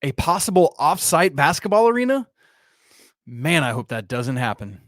A possible off-site basketball arena? Man, I hope that doesn't happen.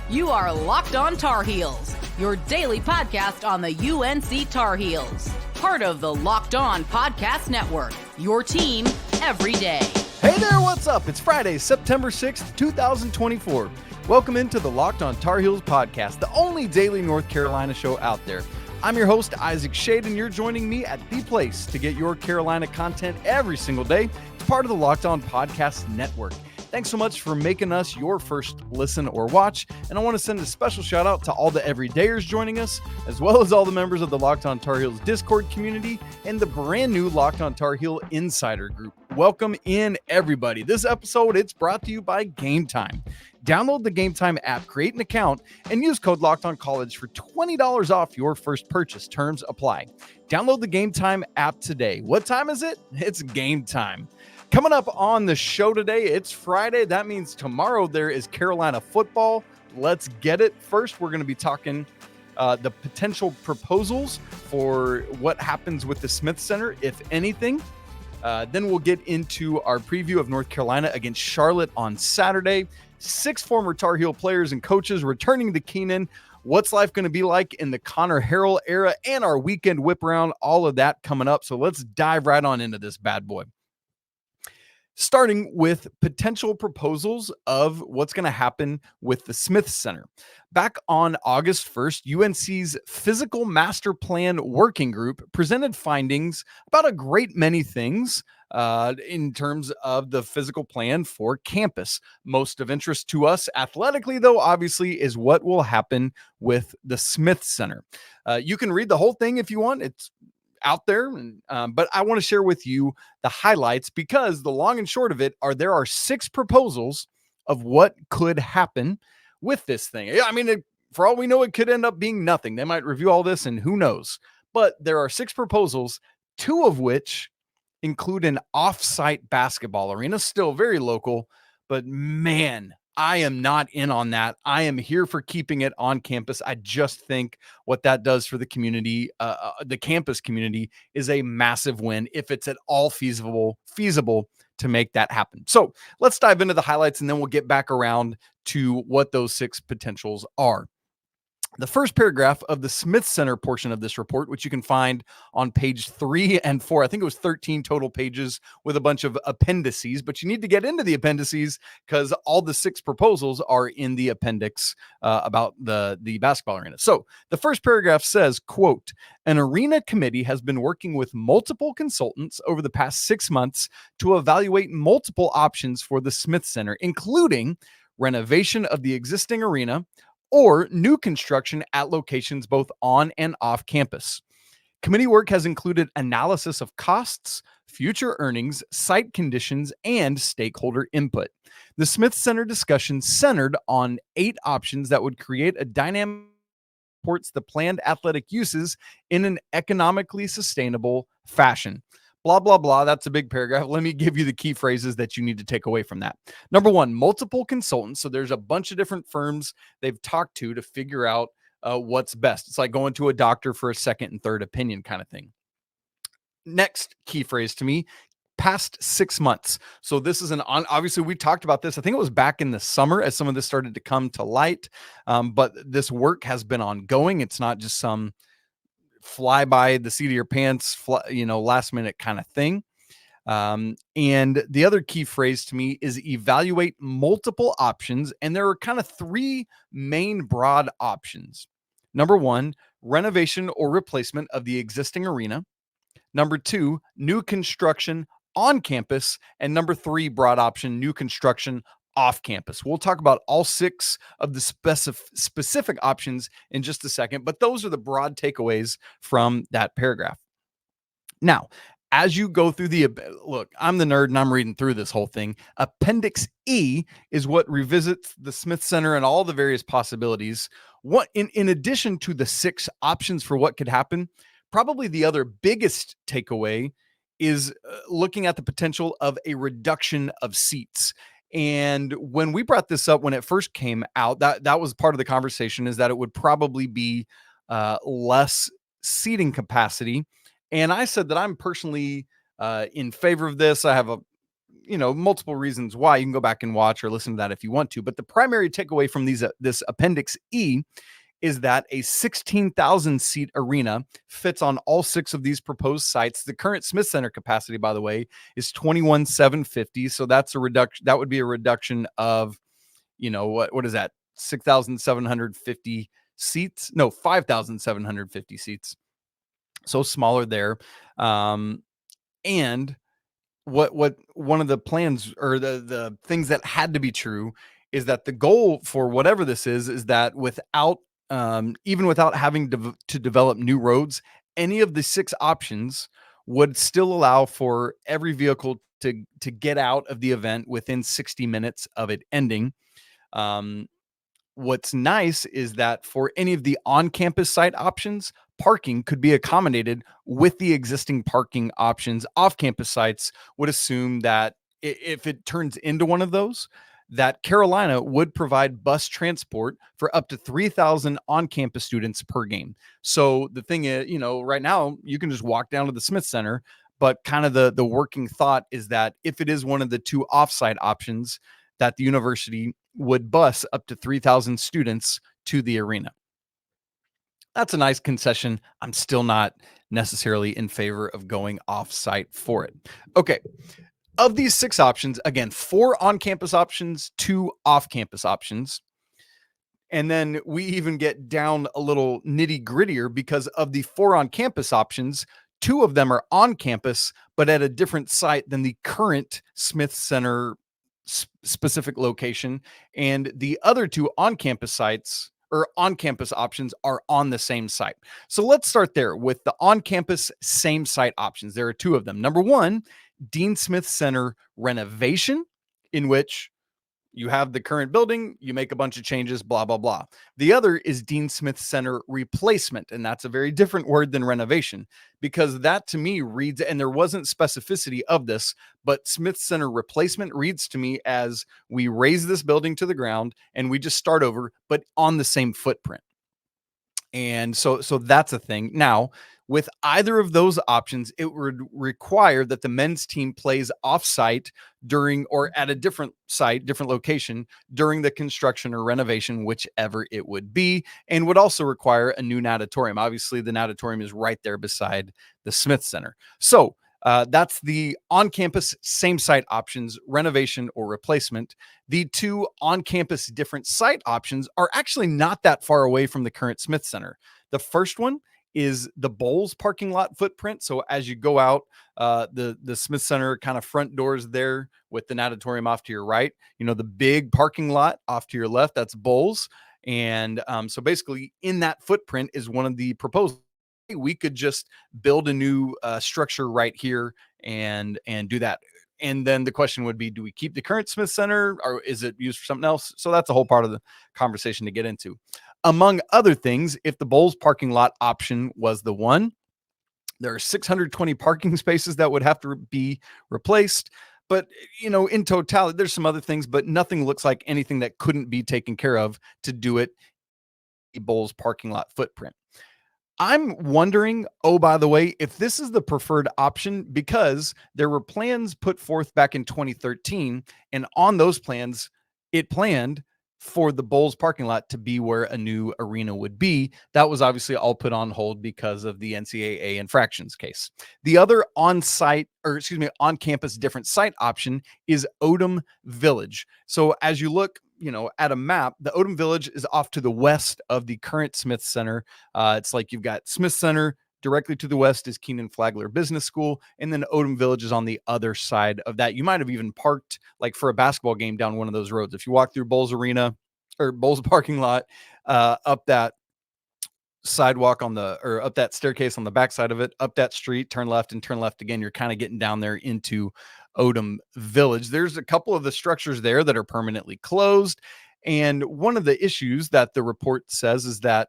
You are Locked On Tar Heels, your daily podcast on the UNC Tar Heels. Part of the Locked On Podcast Network, your team every day. Hey there, what's up? It's Friday, September 6th, 2024. Welcome into the Locked On Tar Heels podcast, the only daily North Carolina show out there. I'm your host, Isaac Shade, and you're joining me at the place to get your Carolina content every single day. It's part of the Locked On Podcast Network. Thanks so much for making us your first listen or watch. And I want to send a special shout out to all the everydayers joining us, as well as all the members of the Locked On Tar Heels Discord community and the brand new Locked On Tar Heel Insider group. Welcome in, everybody. This episode, it's brought to you by Game Time. Download the Game Time app, create an account, and use code LOCKEDONCollege for $20 off your first purchase. Terms apply. Download the Game Time app today. What time is it? It's game time. Coming up on the show today, it's Friday. That means tomorrow there is Carolina football. Let's get it. First, we're going to be talking the potential proposals for what happens with the Smith Center, if anything. Then we'll get into our preview of North Carolina against Charlotte on Saturday. 6 former Tar Heel players and coaches returning to Keenan. What's life going to be like in the Connor Harrell era and our weekend whip around? All of that coming up. So let's dive right on into this bad boy. Starting with potential proposals of what's going to happen with the Smith Center. Back on August 1st, UNC's Physical Master Plan Working Group presented findings about a great many things in terms of the physical plan for campus. Most of interest to us athletically, though, obviously, is what will happen with the Smith Center. You can read the whole thing if you want. It's out there, but I want to share with you the highlights, because the long and short of it are there are 6 proposals of what could happen with this thing. I mean, for all we know, it could end up being nothing. They might review all this and who knows, but there are 6 proposals, 2 of which include an off-site basketball arena, still very local, but man, I am not in on that. I am here for keeping it on campus. I just think what that does for the community, the campus community, is a massive win if it's at all feasible to make that happen. So let's dive into the highlights, and then we'll get back around to what those 6 potentials are. The first paragraph of the Smith Center portion of this report, which you can find on page 3 and 4, I think it was 13 total pages with a bunch of appendices, but you need to get into the appendices because all the 6 proposals are in the appendix about the basketball arena. So the first paragraph says, quote, "An arena committee has been working with multiple consultants over the past 6 months to evaluate multiple options for the Smith Center, including renovation of the existing arena or new construction at locations both on and off campus. Committee work has included analysis of costs, future earnings, site conditions, and stakeholder input. The Smith Center discussion centered on 8 options that would create a dynamic that supports the planned athletic uses in an economically sustainable fashion." Blah, blah, blah. That's a big paragraph. Let me give you the key phrases that you need to take away from that. Number 1, multiple consultants. So there's a bunch of different firms they've talked to figure out what's best. It's like going to a doctor for a second and third opinion kind of thing. Next key phrase to me, past 6 months. So this is obviously we talked about this. I think it was back in the summer as some of this started to come to light. But this work has been ongoing. It's not just some fly by the seat of your pants, last minute kind of thing. And the other key phrase to me is evaluate multiple options. And there are kind of 3 main broad options. Number 1, renovation or replacement of the existing arena. Number 2, new construction on campus. And number 3, broad option, new construction off campus. We'll talk about all 6 of the specific options in just a second, but those are the broad takeaways from that paragraph. Now, as you go through look, I'm the nerd and I'm reading through this whole thing. Appendix E is what revisits the Smith Center and all the various possibilities. What in addition to the 6 options for what could happen, probably the other biggest takeaway is looking at the potential of a reduction of seats. And when we brought this up, when it first came out, that was part of the conversation, is that it would probably be less seating capacity. And I said that I'm personally in favor of this. I have multiple reasons why. You can go back and watch or listen to that if you want to. But the primary takeaway from this Appendix E is that a 16,000 seat arena fits on all 6 of these proposed sites. The current Smith Center capacity, by the way, is 21,750. So that's a reduction. That would be a reduction of, what is that? 6,750 seats? No, 5,750 seats. So smaller there. And what one of the plans or the things that had to be true is that the goal for whatever this is that without even without having to develop new roads, any of the 6 options would still allow for every vehicle to get out of the event within 60 minutes of it ending. What's nice is that for any of the on-campus site options, parking could be accommodated with the existing parking options. Off-campus sites would assume that if it turns into one of those, that Carolina would provide bus transport for up to 3,000 on-campus students per game. So the thing is, right now you can just walk down to the Smith Center, but kind of the working thought is that if it is one of the 2 off-site options, that the university would bus up to 3,000 students to the arena. That's a nice concession. I'm still not necessarily in favor of going off-site for it. Okay. Of these 6 options, again, 4 on-campus options, 2 off-campus options. And then we even get down a little nitty-grittier because of the 4 on-campus options, 2 of them are on campus, but at a different site than the current Smith Center specific location. And the other 2 on-campus sites or on-campus options are on the same site. So let's start there with the on-campus same site options. There are 2 of them. Number 1, Dean Smith Center renovation, in which you have the current building, you make a bunch of changes, blah, blah, blah. The other is Dean Smith Center replacement. And that's a very different word than renovation, because that to me reads, and there wasn't specificity of this, but Smith Center replacement reads to me as we raise this building to the ground and we just start over, but on the same footprint. And so that's a thing. Now, with either of those options, it would require that the men's team plays off-site during or at a different site, different location during the construction or renovation, whichever it would be, and would also require a new natatorium. Obviously, the natatorium is right there beside the Smith Center. So that's the on-campus same site options, renovation or replacement. The 2 on-campus different site options are actually not that far away from the current Smith Center. The first one is the Bowles parking lot footprint. So as you go out, the Smith Center kind of front doors there with the natatorium off to your right, the big parking lot off to your left, that's Bowles. And so basically in that footprint is one of the proposals. We could just build a new structure right here and do that. And then the question would be, do we keep the current Smith Center or is it used for something else? So that's a whole part of the conversation to get into. Among other things, if the Bowles parking lot option was the one, there are 620 parking spaces that would have to be replaced. But, in totality, there's some other things, but nothing looks like anything that couldn't be taken care of to do it the Bowles parking lot footprint. I'm wondering, oh, by the way, if this is the preferred option, because there were plans put forth back in 2013, and on those plans, it planned for the Bowles parking lot to be where a new arena would be. That was obviously all put on hold because of the NCAA infractions case. The other on-campus different site option is Odom Village. So as you look, at a map, the Odom Village is off to the west of the current Smith Center. It's like you've got Smith Center. Directly to the west is Keenan Flagler Business School, and then Odom Village is on the other side of that. You might have even parked like for a basketball game down one of those roads. If you walk through Bowles Arena or Bowles parking lot, up that sidewalk up that staircase on the backside of it, up that street, turn left and turn left again, you're kind of getting down there into Odom Village. There's a couple of the structures there that are permanently closed. And one of the issues that the report says is that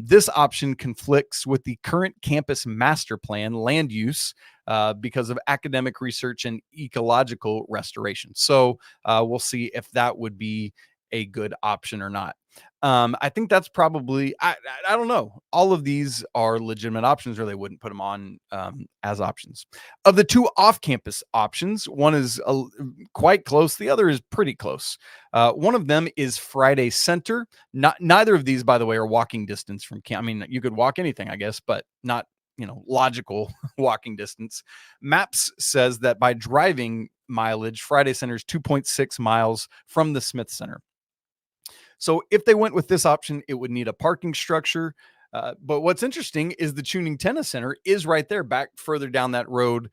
this option conflicts with the current campus master plan land use because of academic research and ecological restoration. So we'll see if that would be a good option or not. I think that's probably, I don't know. All of these are legitimate options, or they wouldn't put them on as options. Of the two off-campus options, one is quite close. The other is pretty close. One of them is Friday Center. Neither of these, by the way, are walking distance from camp. I mean, you could walk anything, I guess, but not, logical walking distance. Maps says that by driving mileage, Friday Center is 2.6 miles from the Smith Center. So if they went with this option, it would need a parking structure. But what's interesting is the Tuning Tennis Center is right there, back further down that road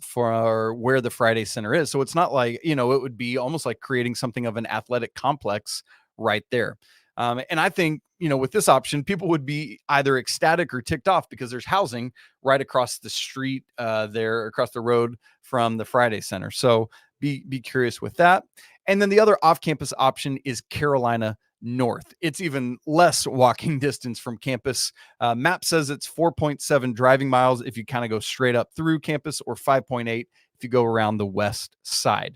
for where the Friday Center is. So it's not like, it would be almost like creating something of an athletic complex right there. And I think, with this option, people would be either ecstatic or ticked off because there's housing right across the street there, across the road from the Friday Center. So be curious with that. And then the other off-campus option is Carolina North. It's even less walking distance from campus. Map says it's 4.7 driving miles if you kind of go straight up through campus, or 5.8 if you go around the west side.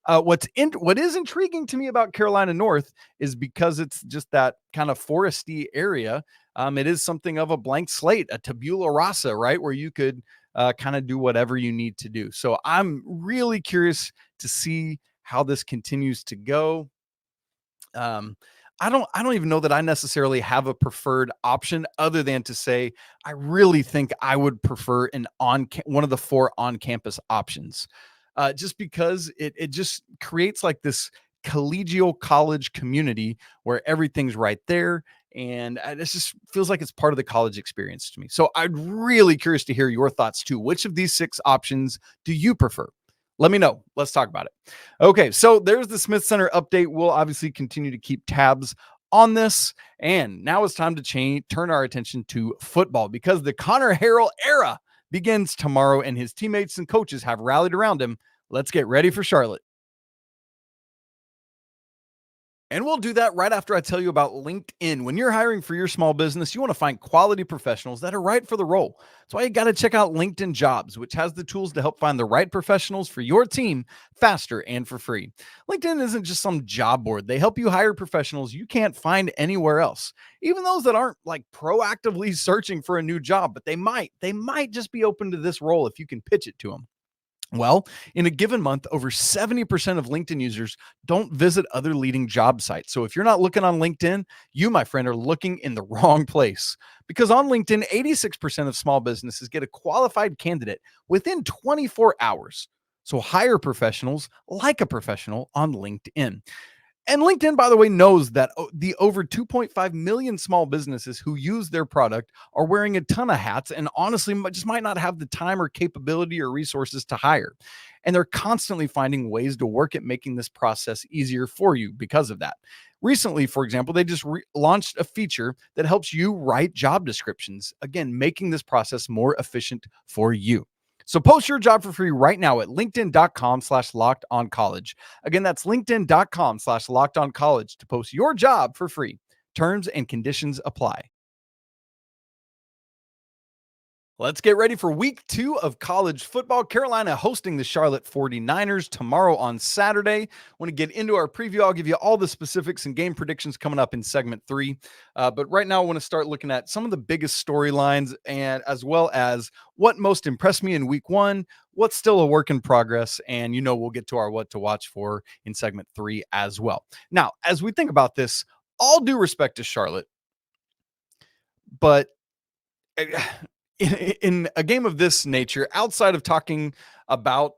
What is intriguing to me about Carolina North is because it's just that kind of foresty area. It is something of a blank slate, a tabula rasa, right? Where you could kind of do whatever you need to do. So I'm really curious to see how this continues to go. I don't even know that I necessarily have a preferred option, other than to say I really think I would prefer one of the 4 on-campus options. Just because it just creates like this collegial college community where everything's right there. And it just feels like it's part of the college experience to me. So I'm really curious to hear your thoughts too. Which of these 6 options do you prefer? Let me know. Let's talk about it. Okay, so there's the Smith Center update. We'll obviously continue to keep tabs on this. And now it's time to turn our attention to football, because the Connor Harrell era begins tomorrow and his teammates and coaches have rallied around him. Let's get ready for Charlotte. And we'll do that right after I tell you about LinkedIn. When you're hiring for your small business, you want to find quality professionals that are right for the role. That's why you got to check out LinkedIn Jobs, which has the tools to help find the right professionals for your team faster and for free. LinkedIn isn't just some job board. They help you hire professionals you can't find anywhere else, even those that aren't like proactively searching for a new job, but they might just be open to this role if you can pitch it to them. Well, in a given month, over 70% of LinkedIn users don't visit other leading job sites. So if you're not looking on LinkedIn, you, my friend, are looking in the wrong place. Because on LinkedIn, 86% of small businesses get a qualified candidate within 24 hours. So hire professionals like a professional on LinkedIn. And LinkedIn, by the way, knows that the over 2.5 million small businesses who use their product are wearing a ton of hats and honestly just might not have the time or capability or resources to hire. And they're constantly finding ways to work at making this process easier for you because of that. Recently, for example, they just launched a feature that helps you write job descriptions, again, making this process more efficient for you. So post your job for free right now at linkedin.com/lockedoncollege. Again, that's linkedin.com/lockedoncollege to post your job for free. Terms and conditions apply. Let's get ready for week 2 of college football. Carolina hosting the Charlotte 49ers tomorrow on Saturday. Want to get into our preview. I'll give you all the specifics and game predictions coming up in segment 3. But right now I want to start looking at some of the biggest storylines, and as well as what most impressed me in week 1, what's still a work in progress, and we'll get to our what to watch for in segment 3 as well. Now, as we think about this, all due respect to Charlotte, but in a game of this nature, outside of talking about,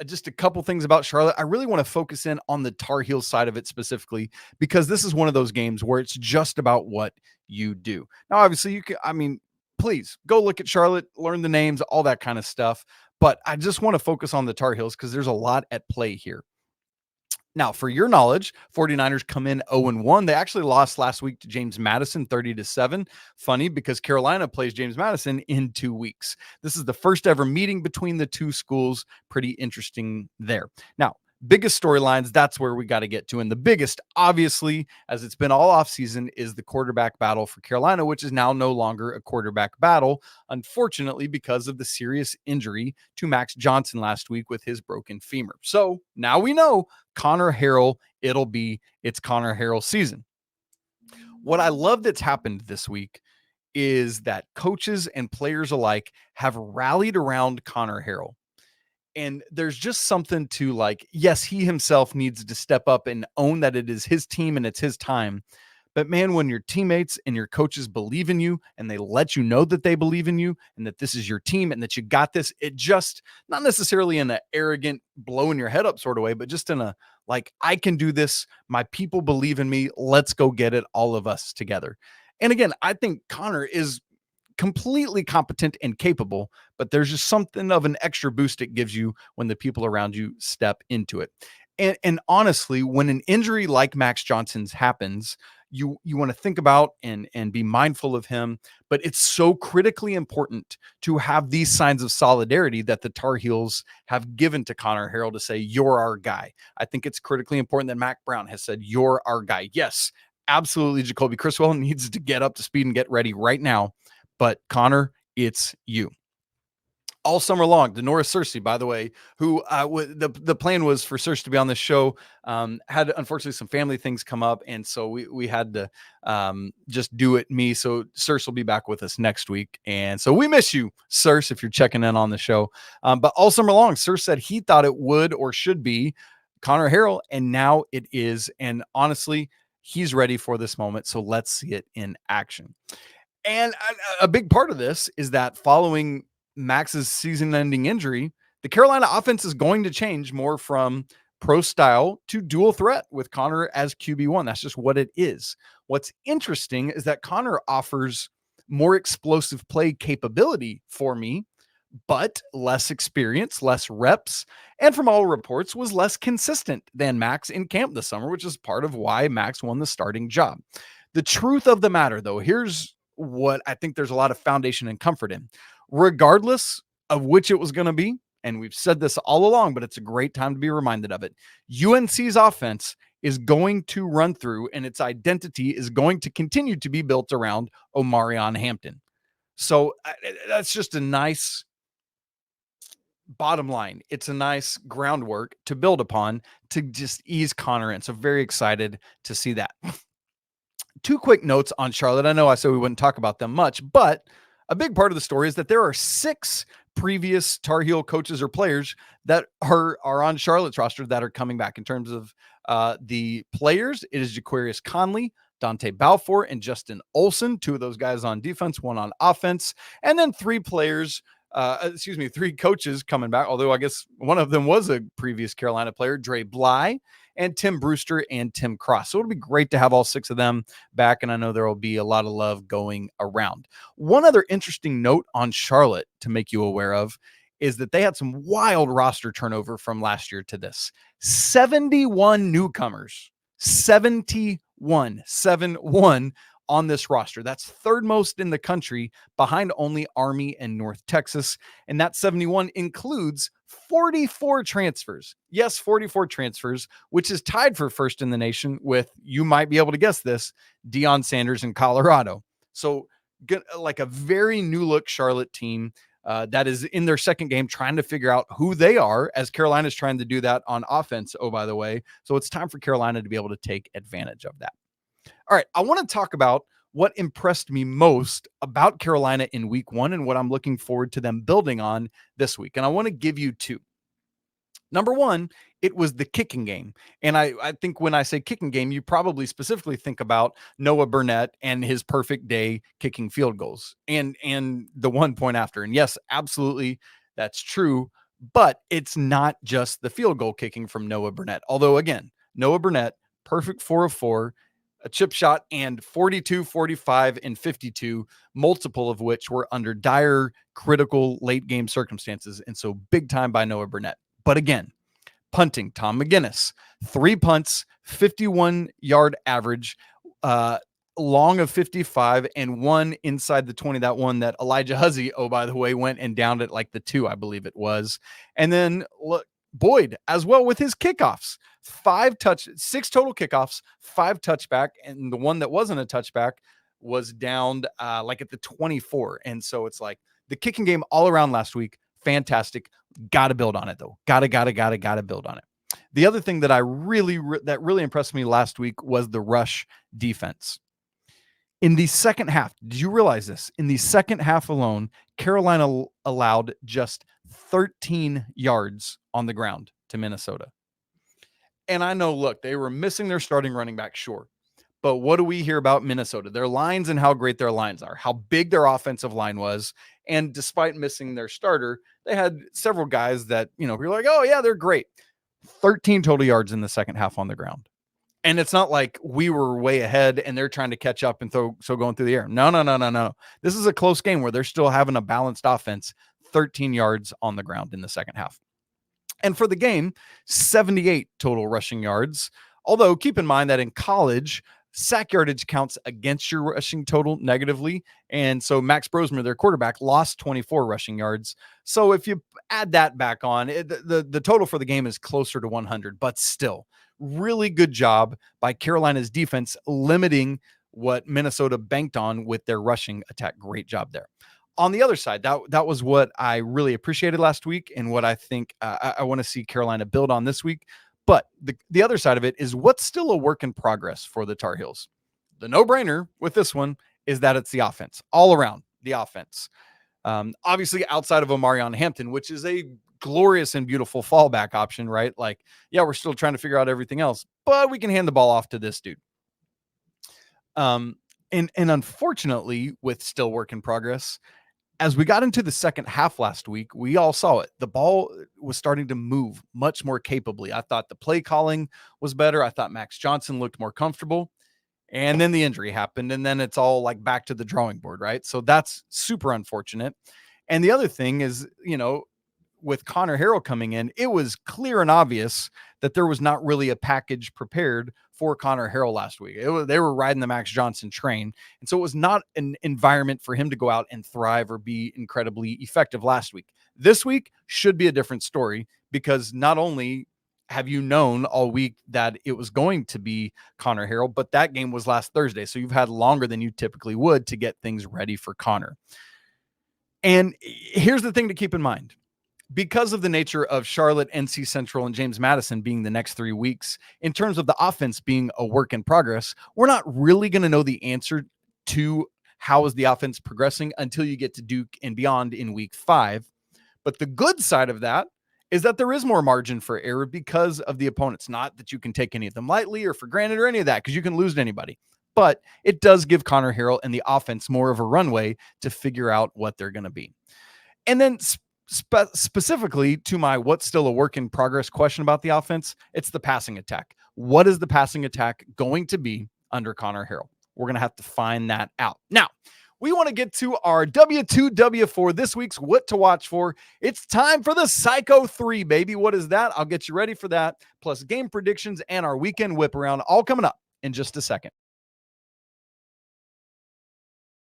just a couple things about Charlotte, I really want to focus in on the Tar Heels side of it specifically, because this is one of those games where it's just about what you do. Now, obviously, please go look at Charlotte, learn the names, all that kind of stuff. But I just want to focus on the Tar Heels because there's a lot at play here. Now, for your knowledge, 49ers come in 0-1. They actually lost last week to James Madison 30-7. Funny, because Carolina plays James Madison in 2 weeks. This is the first ever meeting between the two schools. Pretty interesting there. Now, biggest storylines, that's where we got to get to. And the biggest, obviously, as it's been all offseason, is the quarterback battle for Carolina, which is now no longer a quarterback battle, unfortunately, because of the serious injury to Max Johnson last week with his broken femur. So now we know Connor Harrell, it's Connor Harrell season. What I love that's happened this week is that coaches and players alike have rallied around Connor Harrell. And there's just something to like, yes, he himself needs to step up and own that it is his team and it's his time. But man, when your teammates and your coaches believe in you and they let you know that they believe in you and that this is your team and that you got this, it just not necessarily in an arrogant blowing your head up sort of way, but just in a like, I can do this. My people believe in me. Let's go get it. All of us together. And again, I think Connor is completely competent and capable, but there's just something of an extra boost it gives you when the people around you step into it. And honestly, when an injury like Max Johnson's happens, you want to think about and be mindful of him, but it's so critically important to have these signs of solidarity that the Tar Heels have given to Connor Harrell to say, you're our guy. I think it's critically important that Mac Brown has said, you're our guy. Yes, absolutely. Jacoby Criswell needs to get up to speed and get ready right now. But Connor, it's you. All summer long, Denora Cersei, by the way, who the plan was for Cersei to be on this show, had unfortunately some family things come up, and so we had to just do it me. So Cersei will be back with us next week, and so we miss you, Cersei, if you're checking in on the show. But all summer long, Cersei said he thought it would or should be Connor Harrell, and now it is. And honestly, he's ready for this moment. So let's see it in action. And a big part of this is that following Max's season-ending injury, the Carolina offense is going to change more from pro style to dual threat with Connor as QB1. That's just what it is. What's interesting is that Connor offers more explosive play capability for me, but less experience, less reps, and from all reports was less consistent than Max in camp this summer, which is part of why Max won the starting job. The truth of the matter, though, here's what I think there's a lot of foundation and comfort in. Regardless of which it was going to be, and we've said this all along, but it's a great time to be reminded of it. UNC's offense is going to run through, and its identity is going to continue to be built around Omarion Hampton. So that's just a nice bottom line. It's a nice groundwork to build upon to just ease Connor in. So very excited to see that. Two quick notes on Charlotte. I know I said we wouldn't talk about them much, but a big part of the story is that there are 6 previous Tar Heel coaches or players that are on Charlotte's roster that are coming back. In terms of the players, it is Jaquarius Conley, Dante Balfour, and Justin Olson. 2 of those guys on defense, 1 on offense. And then 3 coaches coming back, although I guess one of them was a previous Carolina player, Dre Bly, and Tim Brewster and Tim Cross. So it'll be great to have all 6 of them back, and I know there will be a lot of love going around. One other interesting note on Charlotte to make you aware of is that they had some wild roster turnover from last year to this. 71 newcomers, 71 on this roster. That's third most in the country, behind only Army and North Texas. And that 71 includes 44 transfers. Yes, 44 transfers, which is tied for first in the nation with, you might be able to guess this, Deion Sanders in Colorado. So like a very new look Charlotte team that is in their second game trying to figure out who they are, as Carolina's trying to do that on offense, oh, by the way. So it's time for Carolina to be able to take advantage of that. All right, I want to talk about what impressed me most about Carolina in week 1 and what I'm looking forward to them building on this week. And I want to give you 2. Number 1, it was the kicking game. And I think when I say kicking game, you probably specifically think about Noah Burnett and his perfect day kicking field goals and the 1 point after. And yes, absolutely, that's true. But it's not just the field goal kicking from Noah Burnett. Although, again, Noah Burnett, perfect 4 of 4, a chip shot, and 42, 45, and 52, multiple of which were under dire, critical late game circumstances. And so big time by Noah Burnett. But again, punting, Tom McGinnis, 3 punts, 51-yard average, long of 55, and 1 inside the 20. That one that Elijah Huzzy, oh, by the way, went and downed it like the 2, I believe it was. And then look, Boyd as well with his kickoffs. 6 total kickoffs, 5 touchback, and the one that wasn't a touchback was downed like at the 24. And so it's like the kicking game all around last week, fantastic. Got to build on it though. Got to build on it. The other thing that that really impressed me last week was the rush defense. In the second half, did you realize this? In the second half alone, Carolina allowed just 13 yards on the ground to Minnesota. And I know, look, they were missing their starting running back, sure. But what do we hear about Minnesota? Their lines and how great their lines are, how big their offensive line was. And despite missing their starter, they had several guys that, you're like, oh, yeah, they're great. 13 total yards in the second half on the ground. And it's not like we were way ahead and they're trying to catch up and going through the air. No. This is a close game where they're still having a balanced offense. 13 yards on the ground in the second half. And for the game, 78 total rushing yards. Although keep in mind that in college, sack yardage counts against your rushing total negatively. And so Max Brosmer, their quarterback, lost 24 rushing yards. So if you add that back on, the total for the game is closer to 100, but still really good job by Carolina's defense limiting what Minnesota banked on with their rushing attack. Great job there. On the other side, that was what I really appreciated last week and what I think I want to see Carolina build on this week. But the other side of it is what's still a work in progress for the Tar Heels. The no-brainer with this one is that it's the offense, all around the offense. Obviously, outside of Omarion Hampton, which is a glorious and beautiful fallback option, right? Like, yeah, we're still trying to figure out everything else, but we can hand the ball off to this dude. And unfortunately, with still work in progress, as we got into the second half last week, we all saw it. The ball was starting to move much more capably. I thought the play calling was better. I thought Max Johnson looked more comfortable. And then the injury happened. And then it's all like back to the drawing board, right? So that's super unfortunate. And the other thing is, with Connor Harrell coming in, it was clear and obvious that there was not really a package prepared for Connor Harrell last week. They were riding the Max Johnson train. And so it was not an environment for him to go out and thrive or be incredibly effective last week. This week should be a different story because not only have you known all week that it was going to be Connor Harrell, but that game was last Thursday. So you've had longer than you typically would to get things ready for Connor. And here's the thing to keep in mind. Because of the nature of Charlotte, NC Central, and James Madison being the next 3 weeks, in terms of the offense being a work in progress, we're not really going to know the answer to how is the offense progressing until you get to Duke and beyond in week 5. But the good side of that is that there is more margin for error because of the opponents. Not that you can take any of them lightly or for granted or any of that, because you can lose to anybody. But it does give Connor Harrell and the offense more of a runway to figure out what they're going to be. And then specifically to my what's still a work in progress question about the offense, it's the passing attack. What is the passing attack going to be under Connor Harrell? We're going to have to find that out. Now, we want to get to our W2, W4, this week's what to watch for. It's time for the Psycho 3, baby. What is that? I'll get you ready for that, plus game predictions and our weekend whip around, all coming up in just a second.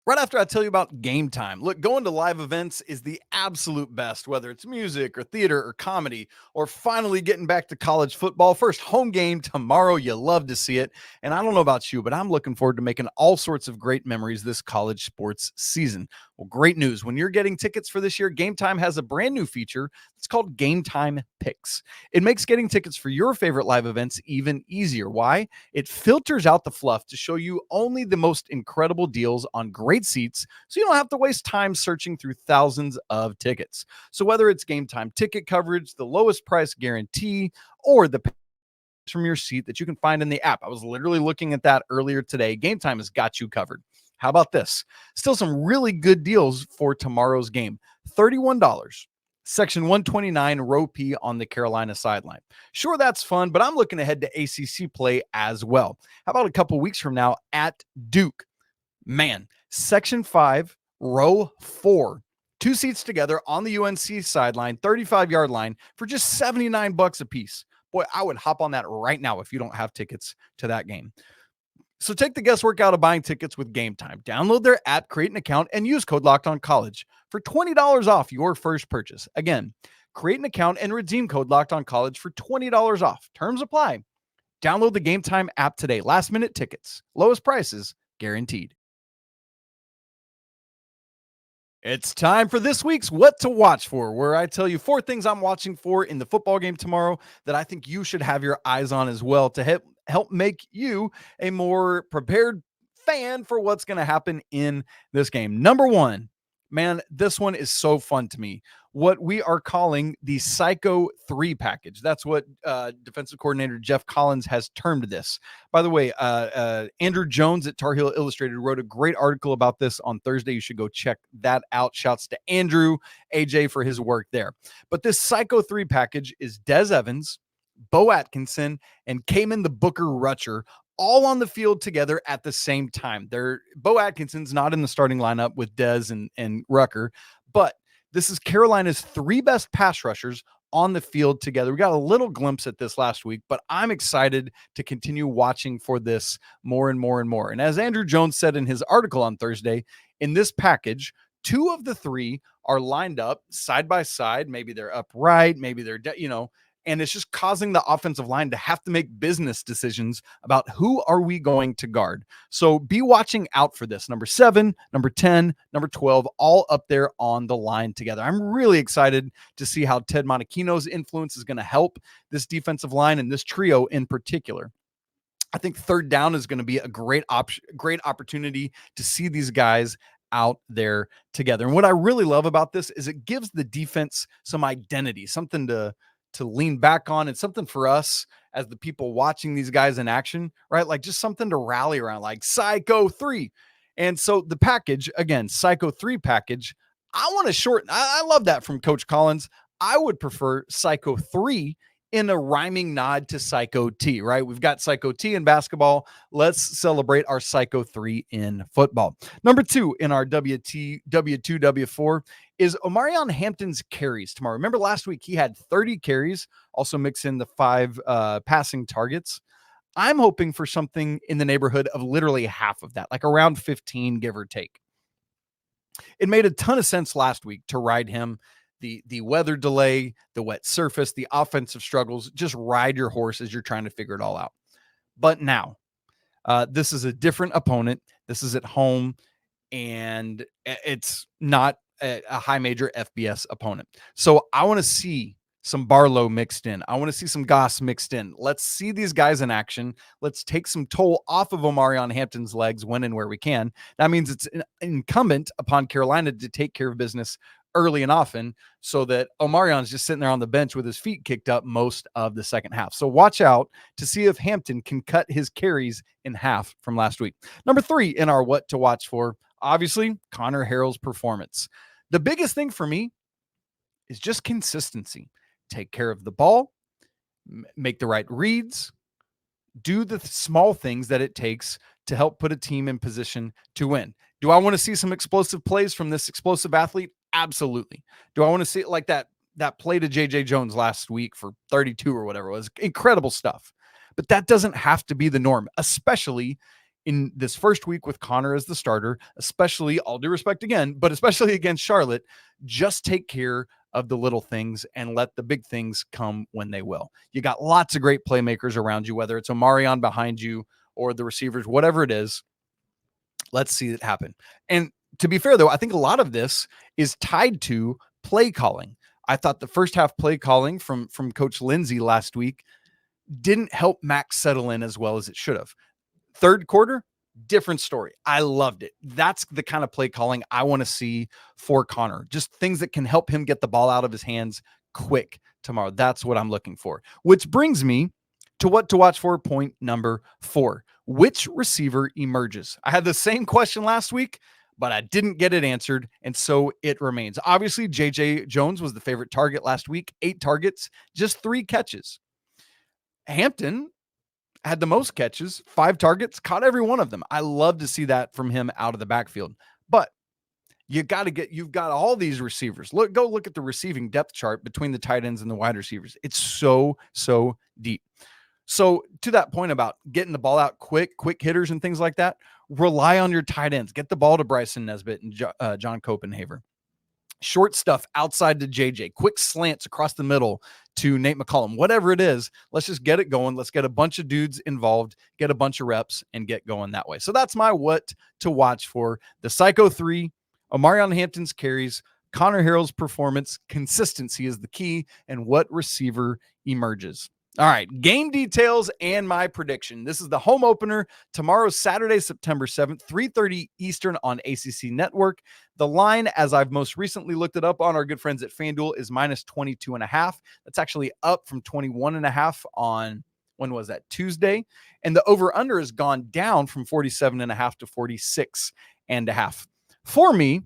Right after I tell you about Game Time. Look, going to live events is the absolute best, whether it's music or theater or comedy, or finally getting back to college football. First home game tomorrow. You love to see it. And I don't know about you, but I'm looking forward to making all sorts of great memories this college sports season. Well, great news. When you're getting tickets for this year, Game Time has a brand new feature. It's called Game Time Picks. It makes getting tickets for your favorite live events even easier. Why? It filters out the fluff to show you only the most incredible deals on great seats, so you don't have to waste time searching through thousands of tickets. So whether it's Game Time ticket coverage, the lowest price guarantee, or the from your seat that you can find in the app. I was literally looking at that earlier today. Game Time has got you covered. How about this? Still some really good deals for tomorrow's game. $31. Section 129, row P on the Carolina sideline. Sure, that's fun, but I'm looking ahead to ACC play as well. How about a couple weeks from now at Duke? Man, Section 5, row 4. 2 seats together on the UNC sideline, 35-yard line for just $79 a piece. Boy, I would hop on that right now if you don't have tickets to that game. So take the guesswork out of buying tickets with Game Time. Download their app, create an account, and use code LOCKEDONCollege for $20 off your first purchase. Again, Create an account and redeem code Locked On College for $20 off. Terms apply. Download the Game Time app today. Last minute tickets, lowest prices guaranteed. It's time for this week's What to Watch For, where I tell you 4 things I'm watching for in the football game tomorrow that I think you should have your eyes on as well to help make you a more prepared fan for what's going to happen in this game. Number 1, man, this one is so fun to me. What we are calling the Psycho 3 package. That's what defensive coordinator Jeff Collins has termed this. By the way, Andrew Jones at Tar Heel Illustrated wrote a great article about this on Thursday. You should go check that out. Shouts to Andrew, AJ for his work there. But this Psycho 3 package is Des Evans, Beau Atkinson, and Kaimon the Booker Rucker all on the field together at the same time. Beau Atkinson's not in the starting lineup with Des and Rucker, but this is Carolina's 3 best pass rushers on the field together. We got a little glimpse at this last week, but I'm excited to continue watching for this more and more and more. And as Andrew Jones said in his article on Thursday, in this package, 2 of the 3 are lined up side by side. Maybe they're upright, maybe they're, and it's just causing the offensive line to have to make business decisions about who are we going to guard. So be watching out for this. Number 7, number 10, number 12, all up there on the line together. I'm really excited to see how Ted Monachino's influence is going to help this defensive line and this trio in particular. I think third down is going to be a great opportunity to see these guys out there together. And what I really love about this is it gives the defense some identity, something to lean back on, and something for us as the people watching these guys in action, right? Like just something to rally around, like Psycho 3. And so the package, again, Psycho 3 package, I want to shorten. I love that from Coach Collins. I would prefer Psycho 3 in a rhyming nod to Psycho T, right? We've got Psycho T in basketball. Let's celebrate our Psycho 3 in football. Number 2 in our W2, W4 is Omarion Hampton's carries tomorrow. Remember last week he had 30 carries, also mix in the 5 passing targets. I'm hoping for something in the neighborhood of literally half of that, like around 15, give or take. It made a ton of sense last week to ride him. The weather delay, the wet surface, the offensive struggles, just ride your horse as you're trying to figure it all out. But now, this is a different opponent. This is at home, and it's not a high major FBS opponent. So I want to see some Barlow mixed in. I want to see some Goss mixed in. Let's see these guys in action. Let's take some toll off of Omarion Hampton's legs when and where we can. That means it's incumbent upon Carolina to take care of business early and often, so that Omarion's just sitting there on the bench with his feet kicked up most of the second half. So watch out to see if Hampton can cut his carries in half from last week. Number 3 in our what to watch for, obviously, Connor Harrell's performance. The biggest thing for me is just consistency. Take care of the ball, make the right reads, do the small things that it takes to help put a team in position to win. Do I want to see some explosive plays from this explosive athlete? Absolutely. Do I want to see it like that play to JJ Jones last week for 32 or whatever? It was incredible stuff. But that doesn't have to be the norm, especially in this first week with Connor as the starter, especially, all due respect again, but especially against Charlotte. Just take care of the little things and let the big things come when they will. You got lots of great playmakers around you, whether it's Omarion behind you or the receivers, whatever it is. Let's see it happen. And to be fair, though, I think a lot of this is tied to play calling. I thought the first half play calling from Coach Lindsey last week didn't help Max settle in as well as it should have. Third quarter, different story. I loved it. That's the kind of play calling I want to see for Connor. Just things that can help him get the ball out of his hands quick tomorrow. That's what I'm looking for. Which brings me to what to watch for, point number 4. Which receiver emerges? I had the same question last week, but I didn't get it answered, and so it remains. Obviously, JJ Jones was the favorite target last week. 8 targets, just 3 catches. Hampton had the most catches, 5 targets, caught every one of them. I love to see that from him out of the backfield. But you've got all these receivers. Go look at the receiving depth chart between the tight ends and the wide receivers. It's so deep. So to that point about getting the ball out quick hitters and things like that, rely on your tight ends. Get the ball to Bryson Nesbitt and John Copenhaver. short stuff outside to JJ, quick slants across the middle to Nate McCollum, whatever it is, let's just get it going. Let's get a bunch of dudes involved, get a bunch of reps, and get going that way. So that's my what to watch for. The Psycho 3, Omarion Hampton's carries, Connor Harrell's performance, consistency is the key, and what receiver emerges. All right, game details and my prediction. This is the home opener tomorrow, Saturday, September 7th, 3:30 Eastern on ACC Network. The line, as I've most recently looked it up on our good friends at FanDuel, is minus 22.5. That's actually up from 21.5 on, when was that, Tuesday? And the over-under has gone down from 47.5 to 46.5. For me,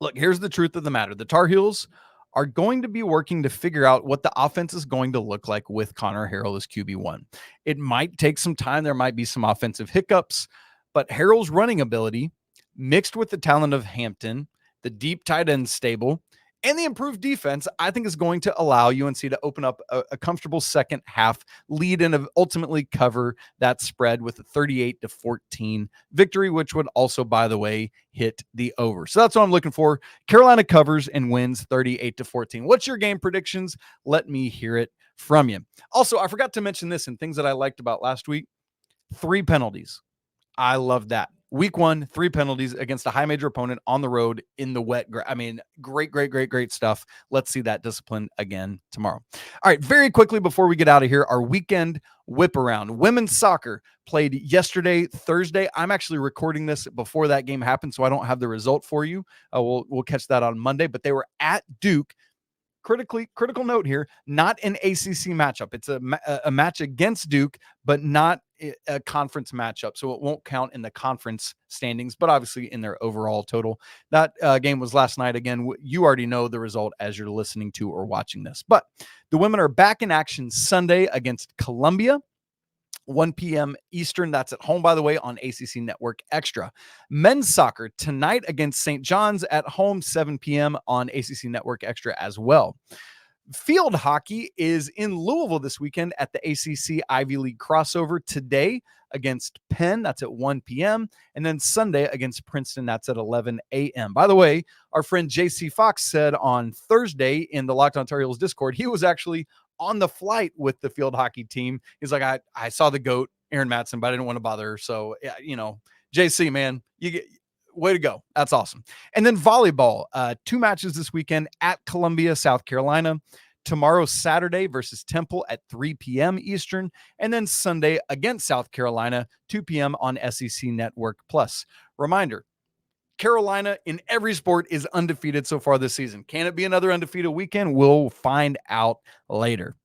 look, here's the truth of the matter. The Tar Heels are going to be working to figure out what the offense is going to look like with Connor Harrell as QB1. It might take some time. There might be some offensive hiccups, but Harrell's running ability mixed with the talent of Hampton, the deep tight end stable, and the improved defense, I think is going to allow UNC to open up a comfortable second half lead and ultimately cover that spread with a 38-14 victory, which would also, by the way, hit the over. So that's what I'm looking for. Carolina covers and wins 38-14. What's your game predictions? Let me hear it from you. Also, I forgot to mention this and things that I liked about last week. 3 penalties. I love that. Week 1, 3 penalties against a high major opponent on the road in the wet. I mean, great stuff. Let's see that discipline again tomorrow. All right, very quickly before we get out of here, our weekend whip around. Women's soccer played yesterday, Thursday. I'm actually recording this before that game happened, so I don't have the result for you. We'll catch that on Monday, but they were at Duke. Critical note here, not an ACC matchup. It's a match against Duke, but not a conference matchup. So it won't count in the conference standings, but obviously in their overall total. That game was last night. Again, you already know the result as you're listening to or watching this. But the women are back in action Sunday against Columbia. 1 p.m. Eastern. That's at home, by the way, on ACC Network Extra. Men's soccer tonight against St. John's at home, 7 p.m. on ACC Network Extra as well. Field hockey is in Louisville this weekend at the ACC Ivy League crossover today against Penn. That's at 1 p.m. And then Sunday against Princeton. That's at 11 a.m. By the way, our friend JC Fox said on Thursday in the Locked On Tar Heels Discord, he was actually on the flight with the field hockey team. He's like, I saw the GOAT, Aaron Matson, but I didn't want to bother her. So, yeah, JC, man, way to go. That's awesome. And then volleyball, 2 matches this weekend at Columbia, South Carolina. Tomorrow, Saturday versus Temple at 3 p.m. Eastern. And then Sunday against South Carolina, 2 p.m. on SEC Network Plus. Reminder, Carolina in every sport is undefeated so far this season. Can it be another undefeated weekend? We'll find out later.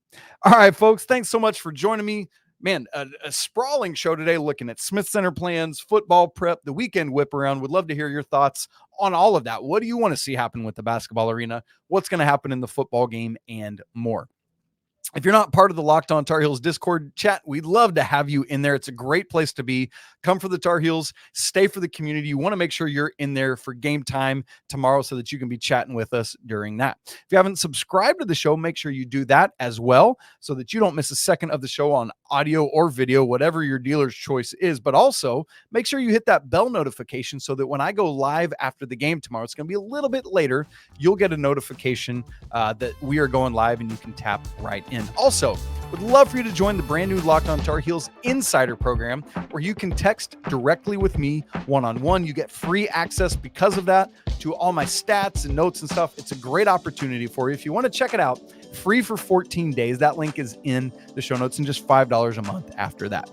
All right, folks, thanks so much for joining me. Man, a sprawling show today looking at Smith Center plans, football prep, the weekend whip around. Would love to hear your thoughts on all of that. What do you want to see happen with the basketball arena? What's going to happen in the football game and more? If you're not part of the Locked On Tar Heels Discord chat, we'd love to have you in there. It's a great place to be. Come for the Tar Heels, stay for the community. You want to make sure you're in there for game time tomorrow so that you can be chatting with us during that. If you haven't subscribed to the show, make sure you do that as well so that you don't miss a second of the show on audio or video, whatever your dealer's choice is. But also make sure you hit that bell notification so that when I go live after the game tomorrow, it's going to be a little bit later, you'll get a notification that we are going live and you can tap right in. Also, would love for you to join the brand new Locked On Tar Heels Insider Program, where you can text directly with me one-on-one. You get free access because of that to all my stats and notes and stuff. It's a great opportunity for you. If you want to check it out, free for 14 days. That link is in the show notes and just $5 a month after that.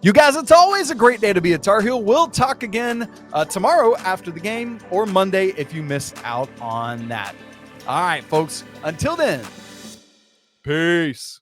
You guys, it's always a great day to be a Tar Heel. We'll talk again tomorrow after the game or Monday if you miss out on that. All right, folks. Until then, peace.